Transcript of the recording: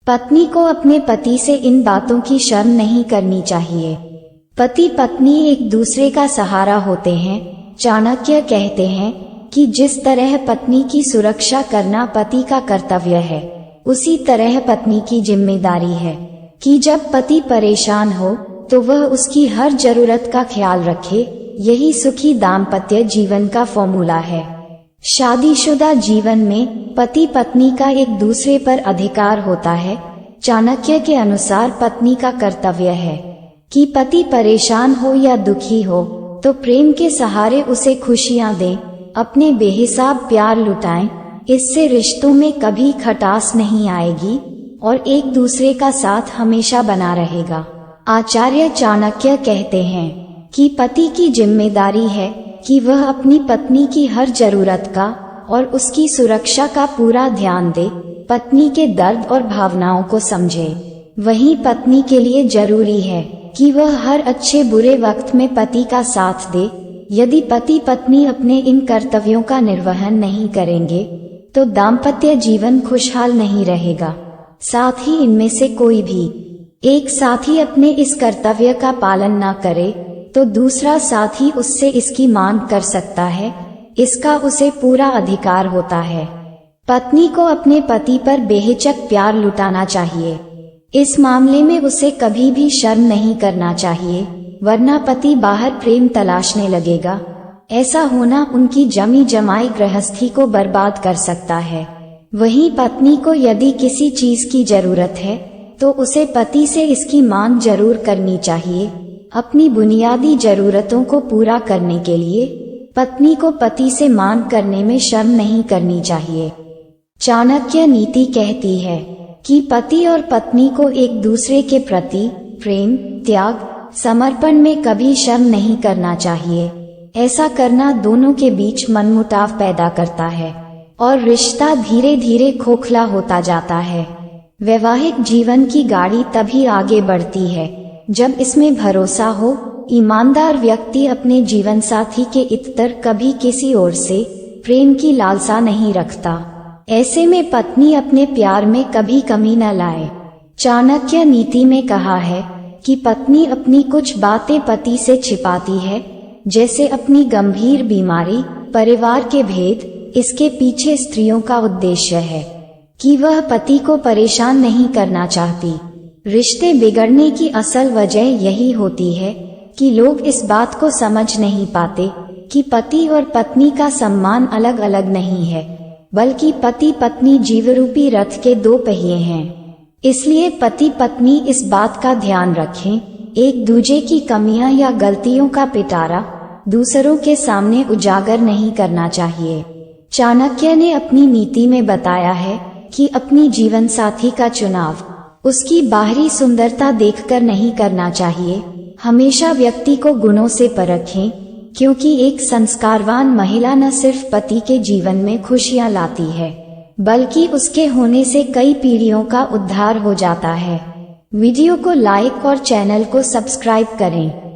पत्नी को अपने पति से इन बातों की शर्म नहीं करनी चाहिए। पति पत्नी एक दूसरे का सहारा होते हैं। चाणक्य कहते हैं कि जिस तरह पत्नी की सुरक्षा करना पति का कर्तव्य है, उसी तरह पत्नी की जिम्मेदारी है कि जब पति परेशान हो तो वह उसकी हर जरूरत का ख्याल रखे। यही सुखी दाम्पत्य जीवन का फॉर्मूला है। शादीशुदा जीवन में पति पत्नी का एक दूसरे पर अधिकार होता है। चाणक्य के अनुसार पत्नी का कर्तव्य है कि पति परेशान हो या दुखी हो तो प्रेम के सहारे उसे खुशियां दें, अपने बेहिसाब प्यार लुटाएं। इससे रिश्तों में कभी खटास नहीं आएगी और एक दूसरे का साथ हमेशा बना रहेगा। आचार्य चाणक्य कहते हैं कि पति की जिम्मेदारी है कि वह अपनी पत्नी की हर जरूरत का और उसकी सुरक्षा का पूरा ध्यान दे, पत्नी के दर्द और भावनाओं को समझे। वहीं पत्नी के लिए जरूरी है कि वह हर अच्छे बुरे वक्त में पति का साथ दे। यदि पति पत्नी अपने इन कर्तव्यों का निर्वहन नहीं करेंगे तो दाम्पत्य जीवन खुशहाल नहीं रहेगा। साथ ही इनमें से कोई भी एक साथी अपने इस कर्तव्य का पालन न करे तो दूसरा साथी उससे इसकी मांग कर सकता है। इसका उसे पूरा अधिकार होता है। पत्नी को अपने पति पर बेहिचक प्यार लुटाना चाहिए। इस मामले में उसे कभी भी शर्म नहीं करना चाहिए, वरना पति बाहर प्रेम तलाशने लगेगा। ऐसा होना उनकी जमी जमाई गृहस्थी को बर्बाद कर सकता है। वहीं पत्नी को यदि किसी चीज की जरूरत है तो उसे पति से इसकी मांग जरूर करनी चाहिए। अपनी बुनियादी जरूरतों को पूरा करने के लिए पत्नी को पति से मांग करने में शर्म नहीं करनी चाहिए। चाणक्य नीति कहती है कि पति और पत्नी को एक दूसरे के प्रति प्रेम, त्याग, समर्पण में कभी शर्म नहीं करना चाहिए। ऐसा करना दोनों के बीच मनमुटाव पैदा करता है और रिश्ता धीरे धीरे खोखला होता जाता है। वैवाहिक जीवन की गाड़ी तभी आगे बढ़ती है जब इसमें भरोसा हो। ईमानदार व्यक्ति अपने जीवन साथी के इतर कभी किसी और से प्रेम की लालसा नहीं रखता। ऐसे में पत्नी अपने प्यार में कभी कमी न लाए। चाणक्य नीति में कहा है कि पत्नी अपनी कुछ बातें पति से छिपाती है, जैसे अपनी गंभीर बीमारी, परिवार के भेद। इसके पीछे स्त्रियों का उद्देश्य है कि वह पति को परेशान नहीं करना चाहती। रिश्ते बिगड़ने की असल वजह यही होती है कि लोग इस बात को समझ नहीं पाते कि पति और पत्नी का सम्मान अलग अलग नहीं है, बल्कि पति पत्नी जीवरूपी रथ के दो पहिए हैं। इसलिए पति पत्नी इस बात का ध्यान रखें, एक दूजे की कमियां या गलतियों का पिटारा दूसरों के सामने उजागर नहीं करना चाहिए। चाणक्य ने अपनी नीति में बताया है कि अपनी जीवन साथी का चुनाव उसकी बाहरी सुंदरता देखकर नहीं करना चाहिए। हमेशा व्यक्ति को गुणों से परखें, क्योंकि एक संस्कारवान महिला न सिर्फ पति के जीवन में खुशियां लाती है, बल्कि उसके होने से कई पीढ़ियों का उद्धार हो जाता है। वीडियो को लाइक और चैनल को सब्सक्राइब करें।